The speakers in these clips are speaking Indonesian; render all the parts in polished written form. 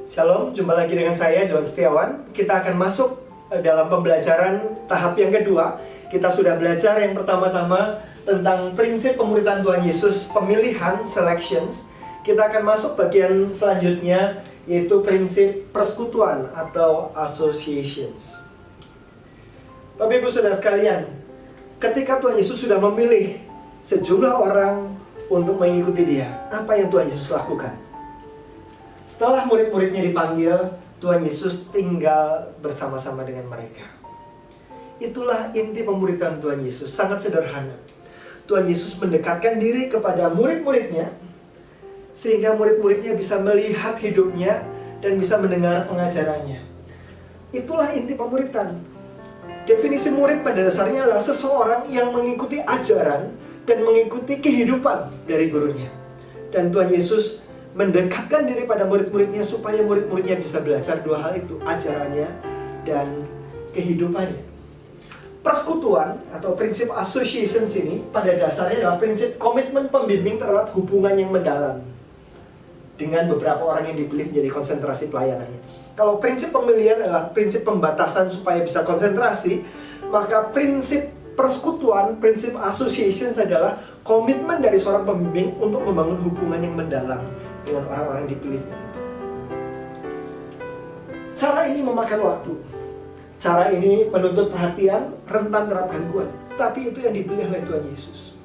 Shalom, jumpa lagi dengan saya John Setiawan. Kita akan masuk dalam pembelajaran tahap yang kedua. Kita sudah belajar yang pertama-tama tentang prinsip pemuritan Tuhan Yesus, pemilihan, selections. Kita akan masuk bagian selanjutnya, yaitu prinsip persekutuan atau associations. Bapak Ibu Saudara sekalian, ketika Tuhan Yesus sudah memilih sejumlah orang untuk mengikuti Dia, apa yang Tuhan Yesus lakukan? Setelah murid-muridnya dipanggil, Tuhan Yesus tinggal bersama-sama dengan mereka. Itulah inti pemuritan Tuhan Yesus, sangat sederhana. Tuhan Yesus mendekatkan diri kepada murid-muridnya, sehingga murid-muridnya bisa melihat hidupnya dan bisa mendengar pengajarannya. Itulah inti pemuritan. Definisi murid pada dasarnya adalah seseorang yang mengikuti ajaran dan mengikuti kehidupan dari gurunya. Dan Tuhan Yesus mendekatkan diri pada murid-muridnya supaya murid-muridnya bisa belajar dua hal itu, ajarannya dan kehidupannya. Persekutuan atau prinsip associations ini pada dasarnya adalah prinsip komitmen pembimbing terhadap hubungan yang mendalam dengan beberapa orang yang dipilih menjadi konsentrasi pelayanannya. Kalau prinsip pemilihan adalah prinsip pembatasan supaya bisa konsentrasi, maka prinsip persekutuan, prinsip associations adalah komitmen dari seorang pembimbing untuk membangun hubungan yang mendalam dengan orang-orang yang dipilihnya itu. Cara ini memakan waktu. Cara ini menuntut perhatian, rentan terhadap gangguan. Tapi itu yang dipilih oleh Tuhan Yesus.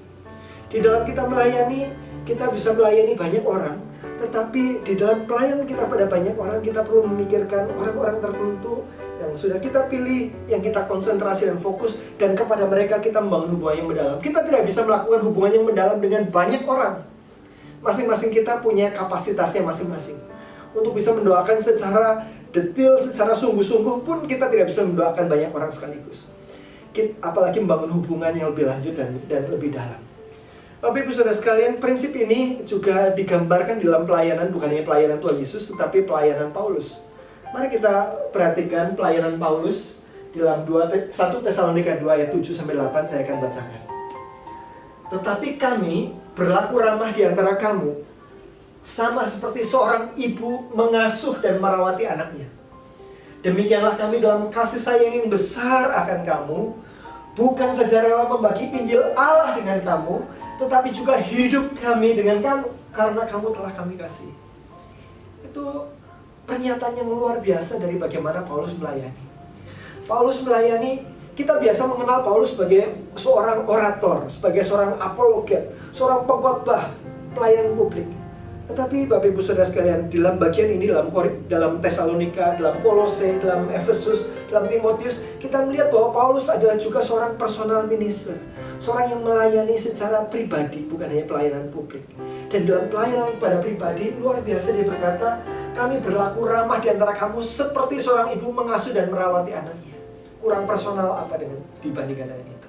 Di dalam kita melayani, kita bisa melayani banyak orang. Tetapi di dalam pelayanan kita pada banyak orang, kita perlu memikirkan orang-orang tertentu yang sudah kita pilih, yang kita konsentrasi dan fokus, dan kepada mereka kita membangun hubungan yang mendalam. Kita tidak bisa melakukan hubungan yang mendalam dengan banyak orang. Masing-masing kita punya kapasitasnya masing-masing. Untuk bisa mendoakan secara detail, secara sungguh-sungguh pun kita tidak bisa mendoakan banyak orang sekaligus. Apalagi membangun hubungan yang lebih lanjut dan lebih dalam. Bapak Ibu Saudara sekalian, prinsip ini juga digambarkan dalam pelayanan, bukan hanya pelayanan Tuhan Yesus, tetapi pelayanan Paulus. Mari kita perhatikan pelayanan Paulus dalam 1 Tesalonika 2 ayat 7-8, saya akan bacakan. Tetapi kami berlaku ramah di antara kamu, sama seperti seorang ibu mengasuh dan merawati anaknya. Demikianlah kami dalam kasih sayang yang besar akan kamu, bukan saja rela membagi Injil Allah dengan kamu, tetapi juga hidup kami dengan kamu, karena kamu telah kami kasih. Itu pernyataan yang luar biasa dari bagaimana Paulus melayani. Paulus melayani. Kita biasa mengenal Paulus sebagai seorang orator, sebagai seorang apologet, seorang pengkhotbah, pelayanan publik. Tetapi Bapak Ibu Saudara sekalian, dalam bagian ini, dalam Tesalonika, dalam Kolose, dalam Efesus, dalam Timotius, kita melihat bahwa Paulus adalah juga seorang personal minister, seorang yang melayani secara pribadi, bukan hanya pelayanan publik. Dan dalam pelayanan pada pribadi, luar biasa dia berkata, kami berlaku ramah di antara kamu seperti seorang ibu mengasuh dan merawati anaknya. Kurang personal apa dibandingkan dengan itu?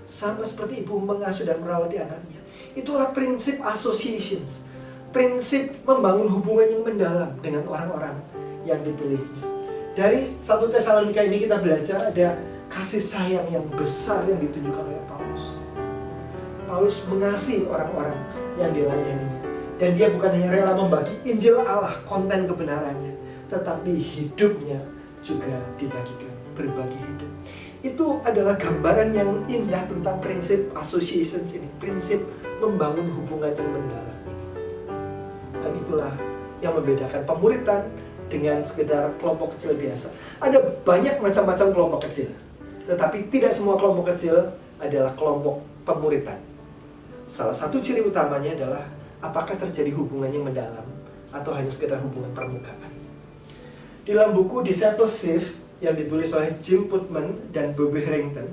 Sama seperti ibu mengasuh dan merawati anaknya. Itulah prinsip associations, prinsip membangun hubungan yang mendalam dengan orang-orang yang dipilihnya. Dari 1 Tesalonika ini kita belajar ada kasih sayang yang besar yang ditunjukkan oleh Paulus. Paulus mengasihi orang-orang yang dilayaninya. Dan dia bukan hanya rela membagi Injil Allah, konten kebenarannya, tetapi hidupnya juga dibagikan. Berbagi hidup. Itu adalah gambaran yang indah tentang prinsip associations ini, prinsip membangun hubungan yang mendalam ini. Dan itulah yang membedakan pemuritan dengan sekedar kelompok kecil biasa. Ada banyak macam-macam kelompok kecil, tetapi tidak semua kelompok kecil adalah kelompok pemuritan. Salah satu ciri utamanya adalah apakah terjadi hubungan yang mendalam atau hanya sekedar hubungan permukaan. Di dalam buku Discipleship yang ditulis oleh Jim Putman dan Bobby Harrington,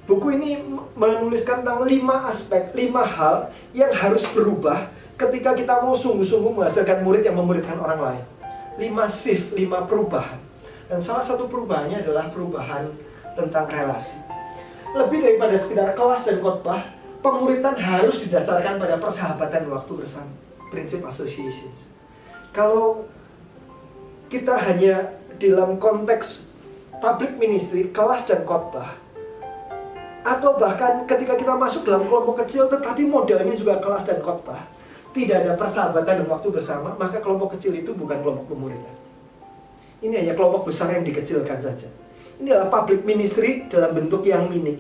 buku ini menuliskan tentang 5 aspek, 5 hal yang harus berubah ketika kita mau sungguh-sungguh menghasilkan murid yang memuridkan orang lain. 5 shift, 5 perubahan. Dan salah satu perubahannya adalah perubahan tentang relasi. Lebih daripada sekedar kelas dan khotbah, pemuritan harus didasarkan pada persahabatan waktu bersama, prinsip associations. Kalau kita hanya dalam konteks public ministry, kelas dan khotbah, atau bahkan ketika kita masuk dalam kelompok kecil tetapi modelnya juga kelas dan khotbah, tidak ada persahabatan dan waktu bersama, maka kelompok kecil itu bukan kelompok pemuridan. Ini hanya kelompok besar yang dikecilkan saja. Ini adalah public ministry dalam bentuk yang mini.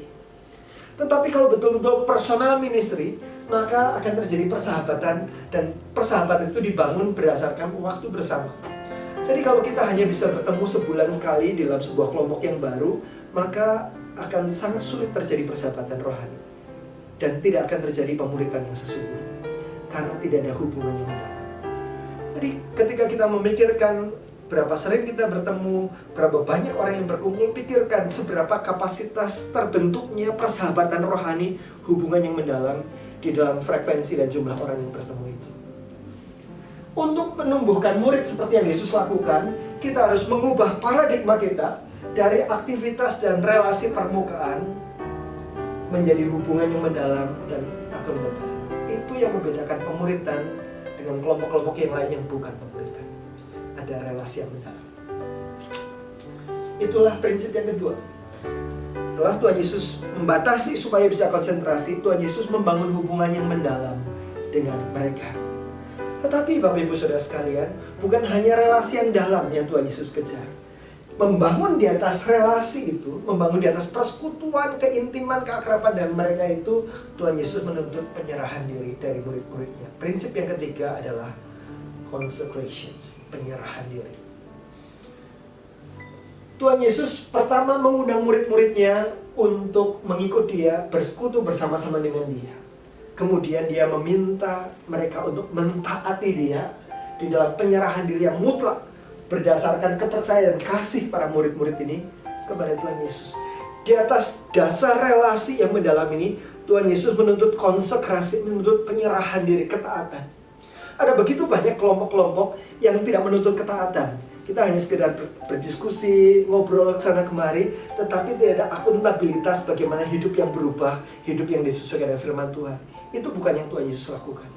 Tetapi kalau betul-betul personal ministry, maka akan terjadi persahabatan, dan persahabatan itu dibangun berdasarkan waktu bersama. Jadi kalau kita hanya bisa bertemu sebulan sekali dalam sebuah kelompok yang baru, maka akan sangat sulit terjadi persahabatan rohani. Dan tidak akan terjadi pemuridan yang sesungguhnya, karena tidak ada hubungan yang mendalam. Jadi ketika kita memikirkan berapa sering kita bertemu, berapa banyak orang yang berkumpul, pikirkan seberapa kapasitas terbentuknya persahabatan rohani, hubungan yang mendalam di dalam frekuensi dan jumlah orang yang bertemu itu. Untuk menumbuhkan murid seperti yang Yesus lakukan, kita harus mengubah paradigma kita dari aktivitas dan relasi permukaan menjadi hubungan yang mendalam dan akuntabel. Itu yang membedakan pemuridan dengan kelompok-kelompok yang lain yang bukan pemuridan. Ada relasi yang mendalam. Itulah prinsip yang kedua. Setelah Tuhan Yesus membatasi supaya bisa konsentrasi, Tuhan Yesus membangun hubungan yang mendalam dengan mereka. Tetapi Bapak Ibu Saudara sekalian, bukan hanya relasi yang dalam yang Tuhan Yesus kejar. Membangun di atas relasi itu, membangun di atas persekutuan, keintiman, keakraban dengan mereka itu, Tuhan Yesus menuntut penyerahan diri dari murid-muridnya. Prinsip yang ketiga adalah consecrations, penyerahan diri. Tuhan Yesus pertama mengundang murid-muridnya untuk mengikut dia, bersekutu bersama-sama dengan dia. Kemudian dia meminta mereka untuk mentaati dia di dalam penyerahan diri yang mutlak berdasarkan kepercayaan kasih para murid-murid ini kepada Tuhan Yesus. Di atas dasar relasi yang mendalam ini, Tuhan Yesus menuntut konsekrasi, menuntut penyerahan diri, ketaatan. Ada begitu banyak kelompok-kelompok yang tidak menuntut ketaatan. Kita hanya sekedar berdiskusi, ngobrol sana kemari, tetapi tidak ada akuntabilitas bagaimana hidup yang berubah, hidup yang disesuaikan dengan firman Tuhan. Itu bukan yang Tuhan Yesus lakukan.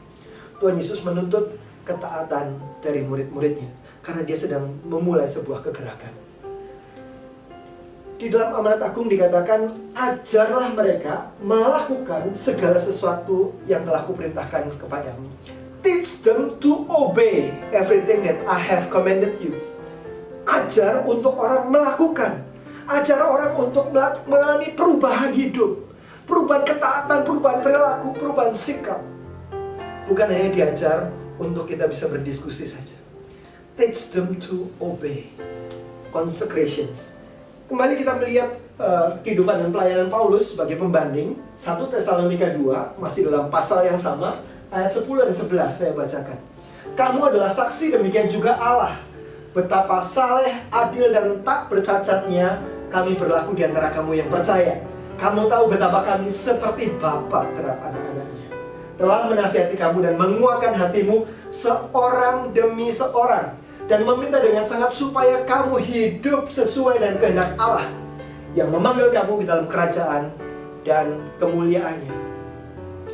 Tuhan Yesus menuntut ketaatan dari murid-muridnya karena dia sedang memulai sebuah kegerakan. Di dalam amanat agung dikatakan, ajarlah mereka melakukan segala sesuatu yang telah kuperintahkan kepadamu. Teach them to obey everything that I have commanded you. Ajar untuk orang melakukan. Ajar orang untuk mengalami perubahan hidup, perubahan ketaatan, perubahan perilaku, perubahan sikap. Bukan hanya diajar untuk kita bisa berdiskusi saja. Teach them to obey. Consecrations. Kembali kita melihat kehidupan dan pelayanan Paulus sebagai pembanding. 1 Tesalonika 2, masih dalam pasal yang sama, ayat 10 dan 11 saya bacakan. Kamu adalah saksi, demikian juga Allah, betapa saleh, adil, dan tak bercacatnya kami berlaku di antara kamu yang percaya. Kamu tahu betapa kami seperti bapa terhadap anak-anaknya, telah menasihati kamu dan menguatkan hatimu seorang demi seorang, dan meminta dengan sangat supaya kamu hidup sesuai dengan kehendak Allah yang memanggil kamu ke dalam kerajaan dan kemuliaannya.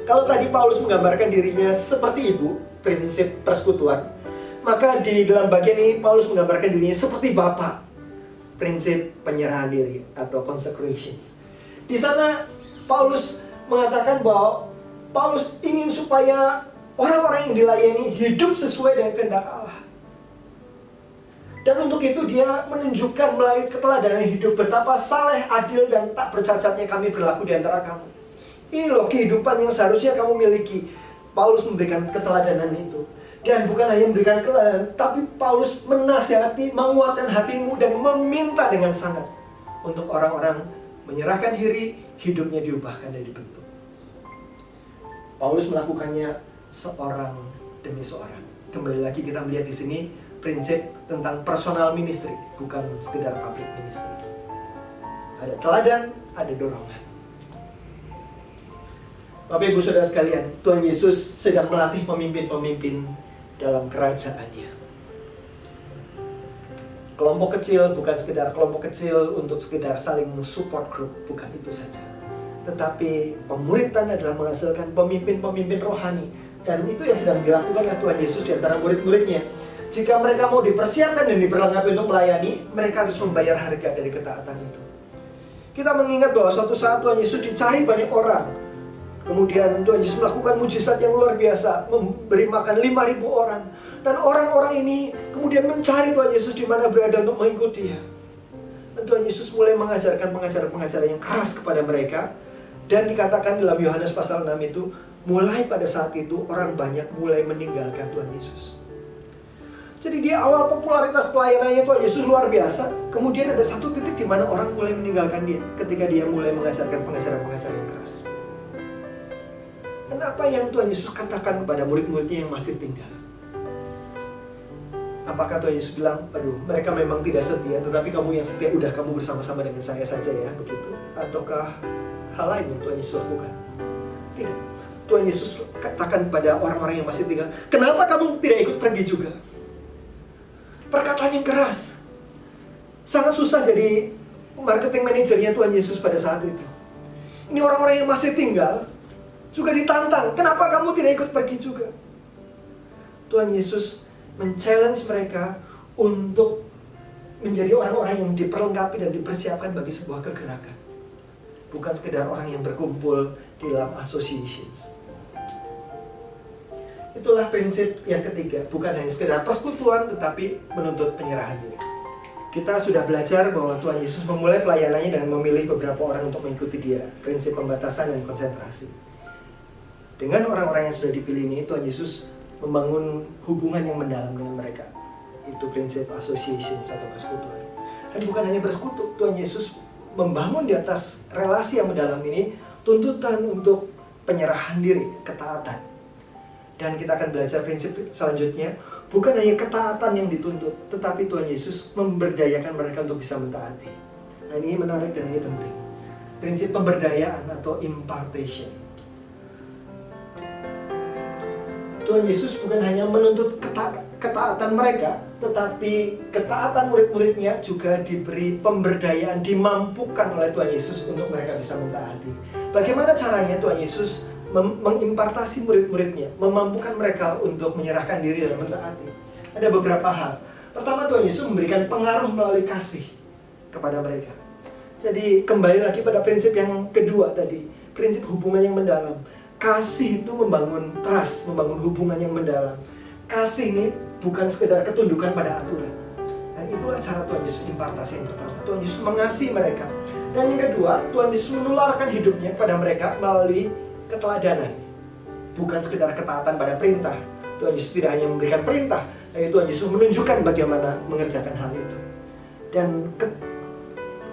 Kalau tadi Paulus menggambarkan dirinya seperti ibu, prinsip persekutuan, maka di dalam bagian ini Paulus menggambarkan dirinya seperti bapa, prinsip penyerahan diri atau consecrations. Di sana Paulus mengatakan bahwa Paulus ingin supaya orang-orang yang dilayani hidup sesuai dengan kehendak Allah. Dan untuk itu dia menunjukkan melalui keteladanan hidup betapa saleh, adil, dan tak bercacatnya kami berlaku di antara kamu. Ini loh kehidupan yang seharusnya kamu miliki. Paulus memberikan keteladanan itu. Dan bukan hanya memberikan keteladanan, tapi Paulus menasihati, menguatkan hatimu dan meminta dengan sangat untuk orang-orang menyerahkan diri, hidupnya diubahkan dan dibentuk. Paulus melakukannya seorang demi seorang. Kembali lagi kita melihat di sini prinsip tentang personal ministry, bukan sekedar public ministry. Ada teladan, ada dorongan. Bapak Ibu Saudara sekalian, Tuhan Yesus sedang melatih pemimpin-pemimpin dalam kerajaannya. Kelompok kecil bukan sekedar kelompok kecil untuk sekedar saling support group, bukan itu saja. Tetapi pemuridan adalah menghasilkan pemimpin-pemimpin rohani. Dan itu yang sedang dilakukan oleh Tuhan Yesus di antara murid-muridnya. Jika mereka mau dipersiapkan dan diperlengkapi untuk melayani, mereka harus membayar harga dari ketaatan itu. Kita mengingat bahwa suatu saat Tuhan Yesus dicari banyak orang. Kemudian Tuhan Yesus melakukan mujizat yang luar biasa, memberi makan 5.000 orang. Dan orang-orang ini kemudian mencari Tuhan Yesus di mana berada untuk mengikuti Dia. Dan Tuhan Yesus mulai mengajarkan pengajaran-pengajaran yang keras kepada mereka. Dan dikatakan dalam Yohanes pasal 6 itu, mulai pada saat itu orang banyak mulai meninggalkan Tuhan Yesus. Jadi di awal popularitas pelayanannya Tuhan Yesus luar biasa. Kemudian ada satu titik di mana orang mulai meninggalkan Dia ketika Dia mulai mengajarkan pengajaran-pengajaran yang keras. Dan apa yang Tuhan Yesus katakan kepada murid-muridnya yang masih tinggal? Apakah Tuhan Yesus bilang, aduh mereka memang tidak setia, tetapi kamu yang setia, udah kamu bersama-sama dengan saya saja ya, begitu? Ataukah hal lain yang Tuhan Yesus lakukan? Tidak. Tuhan Yesus katakan kepada orang-orang yang masih tinggal, kenapa kamu tidak ikut pergi juga? Perkataan yang keras. Sangat susah jadi marketing manajernya Tuhan Yesus pada saat itu. Ini orang-orang yang masih tinggal juga ditantang, kenapa kamu tidak ikut pergi juga? Tuhan Yesus men-challenge mereka untuk menjadi orang-orang yang diperlengkapi dan dipersiapkan bagi sebuah kegerakan. Bukan sekedar orang yang berkumpul di dalam associations. Itulah prinsip yang ketiga, bukan hanya sekedar persekutuan tetapi menuntut penyerahan diri. Kita sudah belajar bahwa Tuhan Yesus memulai pelayanannya dengan memilih beberapa orang untuk mengikuti Dia, prinsip pembatasan dan konsentrasi. Dengan orang-orang yang sudah dipilih ini, Tuhan Yesus membangun hubungan yang mendalam dengan mereka. Itu prinsip association atau persekutuan. Dan bukan hanya bersekutu, Tuhan Yesus membangun di atas relasi yang mendalam ini tuntutan untuk penyerahan diri, ketaatan. Dan kita akan belajar prinsip selanjutnya, bukan hanya ketaatan yang dituntut, tetapi Tuhan Yesus memberdayakan mereka untuk bisa mentaati. Nah, ini menarik dan ini penting. Prinsip pemberdayaan atau impartation. Tuhan Yesus bukan hanya menuntut ketaatan mereka, tetapi ketaatan murid-muridnya juga diberi pemberdayaan, dimampukan oleh Tuhan Yesus untuk mereka bisa mentaati. Bagaimana caranya Tuhan Yesus mengimpartasi murid-muridnya, memampukan mereka untuk menyerahkan diri dan mentaati? Ada beberapa hal. Pertama, Tuhan Yesus memberikan pengaruh melalui kasih kepada mereka. Jadi kembali lagi pada prinsip yang kedua tadi, prinsip hubungan yang mendalam. Kasih itu membangun trust, membangun hubungan yang mendalam. Kasih ini bukan sekedar ketundukan pada aturan. Dan itulah cara Tuhan Yesus impartasi yang pertama. Tuhan Yesus mengasihi mereka. Dan yang kedua, Tuhan Yesus menularkan hidupnya kepada mereka melalui keteladanan. Bukan sekedar ketaatan pada perintah. Tuhan Yesus tidak hanya memberikan perintah, tapi Tuhan Yesus menunjukkan bagaimana mengerjakan hal itu. Dan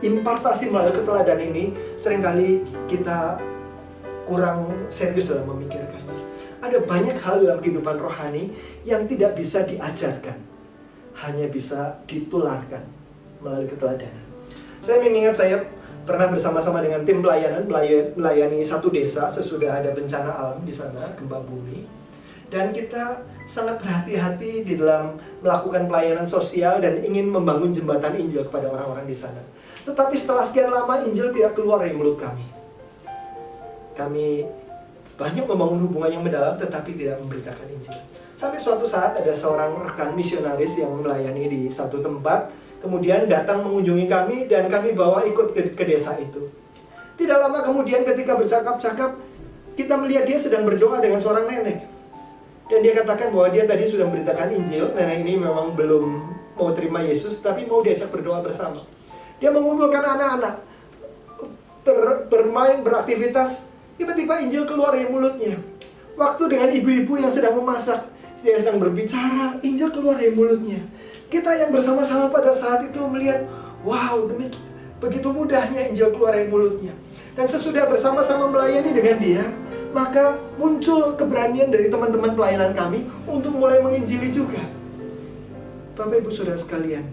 impartasi melalui keteladanan ini seringkali kita kurang serius dalam memikirkannya. Ada banyak hal dalam kehidupan rohani yang tidak bisa diajarkan, hanya bisa ditularkan melalui keteladanan. Saya mengingat saya pernah bersama-sama dengan tim pelayanan melayani satu desa sesudah ada bencana alam di sana, gempa bumi. Dan kita sangat berhati-hati di dalam melakukan pelayanan sosial dan ingin membangun jembatan Injil kepada orang-orang di sana. Tetapi setelah sekian lama Injil tidak keluar dari mulut kami. Kami banyak membangun hubungan yang mendalam tetapi tidak memberitakan Injil. Sampai suatu saat ada seorang rekan misionaris yang melayani di satu tempat, kemudian datang mengunjungi kami dan kami bawa ikut ke desa itu. Tidak lama kemudian ketika bercakap-cakap, kita melihat dia sedang berdoa dengan seorang nenek. Dan dia katakan bahwa dia tadi sudah memberitakan Injil. Nenek ini memang belum mau terima Yesus, tapi mau diajak berdoa bersama. Dia mengumpulkan anak-anak, bermain, beraktivitas. Tiba-tiba Injil keluar dari mulutnya. Waktu dengan ibu-ibu yang sedang memasak, dia sedang berbicara, Injil keluar dari mulutnya. Kita yang bersama-sama pada saat itu melihat, wow, begitu mudahnya Injil keluar dari mulutnya. Dan sesudah bersama-sama melayani dengan dia, maka muncul keberanian dari teman-teman pelayanan kami untuk mulai menginjili juga. Bapak Ibu Saudara sekalian,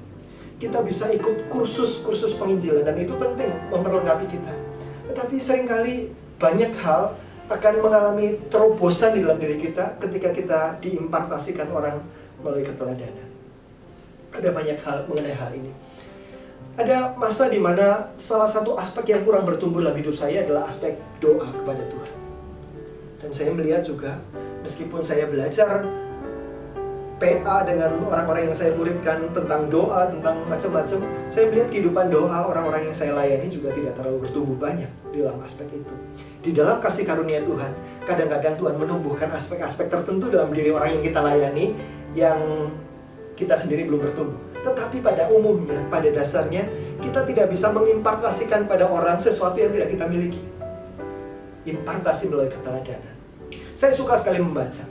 kita bisa ikut kursus-kursus penginjilan dan itu penting memperlengkapi kita. Tetapi seringkali banyak hal akan mengalami terobosan di dalam diri kita ketika kita diimpartasikan orang melalui keteladanan. Ada banyak hal mengenai hal ini. Ada masa di mana salah satu aspek yang kurang bertumbuh dalam hidup saya adalah aspek doa kepada Tuhan. Dan saya melihat juga, meskipun saya belajar PA dengan orang-orang yang saya muridkan tentang doa, tentang macam-macam, saya melihat kehidupan doa orang-orang yang saya layani juga tidak terlalu bertumbuh banyak di dalam aspek itu. Di dalam kasih karunia Tuhan, kadang-kadang Tuhan menumbuhkan aspek-aspek tertentu dalam diri orang yang kita layani yang kita sendiri belum bertumbuh. Tetapi pada umumnya, pada dasarnya, kita tidak bisa mengimpartasikan pada orang sesuatu yang tidak kita miliki. Impartasi melalui keteladanan. Saya suka sekali membaca.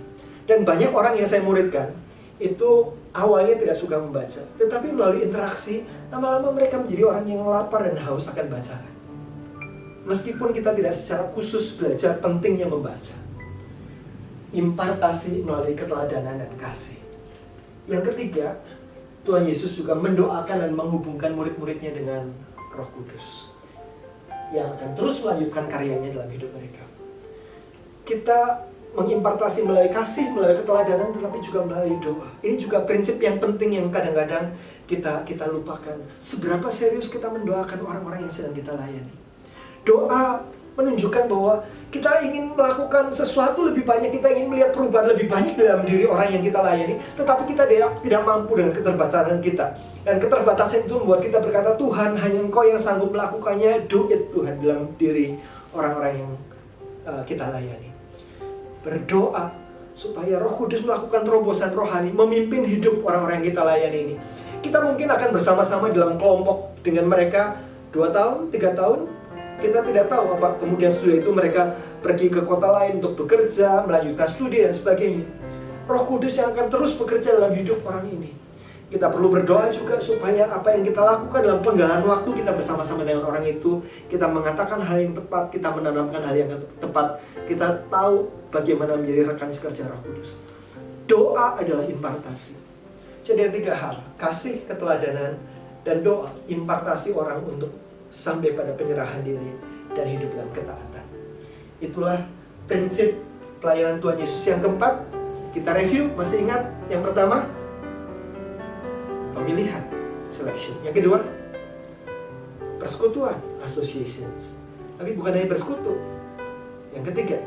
Dan banyak orang yang saya muridkan, itu awalnya tidak suka membaca. Tetapi melalui interaksi, lama-lama mereka menjadi orang yang lapar dan haus akan bacaan. Meskipun kita tidak secara khusus belajar pentingnya membaca. Impartasi melalui keteladanan dan kasih. Yang ketiga, Tuhan Yesus juga mendoakan dan menghubungkan murid-muridnya dengan Roh Kudus yang akan terus melanjutkan karyanya dalam hidup mereka. Kita mengimpartasi melalui kasih, melalui keteladanan, tetapi juga melalui doa. Ini juga prinsip yang penting yang kadang-kadang kita lupakan. Seberapa serius kita mendoakan orang-orang yang sedang kita layani. Doa menunjukkan bahwa kita ingin melakukan sesuatu lebih banyak, kita ingin melihat perubahan lebih banyak dalam diri orang yang kita layani, tetapi kita tidak mampu dengan keterbatasan kita. Dan keterbatasan itu membuat kita berkata, Tuhan, hanya Engkau yang sanggup melakukannya. Do it, Tuhan, dalam diri orang-orang yang kita layani. Berdoa supaya Roh Kudus melakukan terobosan rohani, memimpin hidup orang-orang yang kita layani ini. Kita mungkin akan bersama-sama dalam kelompok dengan mereka 2 tahun, 3 tahun. Kita tidak tahu apa kemudian setelah itu mereka pergi ke kota lain untuk bekerja, melanjutkan studi dan sebagainya. Roh Kudus yang akan terus bekerja dalam hidup orang ini. Kita perlu berdoa juga supaya apa yang kita lakukan dalam penggalan waktu kita bersama-sama dengan orang itu, kita mengatakan hal yang tepat, kita menanamkan hal yang tepat, kita tahu bagaimana menjadi rekan sekerja Roh Kudus. Doa adalah impartasi. Jadi ada 3 hal, kasih, keteladanan, dan doa. Impartasi orang untuk sampai pada penyerahan diri dan hidup dalam ketaatan. Itulah prinsip pelayanan Tuhan Yesus. Yang keempat, kita review, masih ingat? Yang pertama, pemilihan, selection. Yang kedua, persekutuan, associations. Tapi bukan hanya bersekutu. Yang ketiga,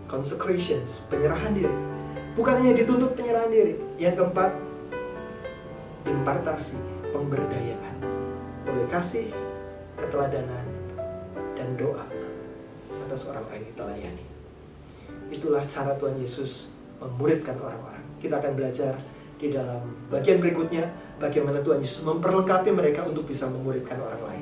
consecrations, penyerahan diri. Bukan hanya dituntut penyerahan diri. Yang keempat, impartasi, pemberdayaan. Oleh kasih, keteladanan, dan doa atas orang-orang yang kita layani. Itulah cara Tuhan Yesus memuridkan orang-orang. Kita akan belajar di dalam bagian berikutnya bagaimana Tuhan Yesus memperlengkapi mereka untuk bisa memuridkan orang lain.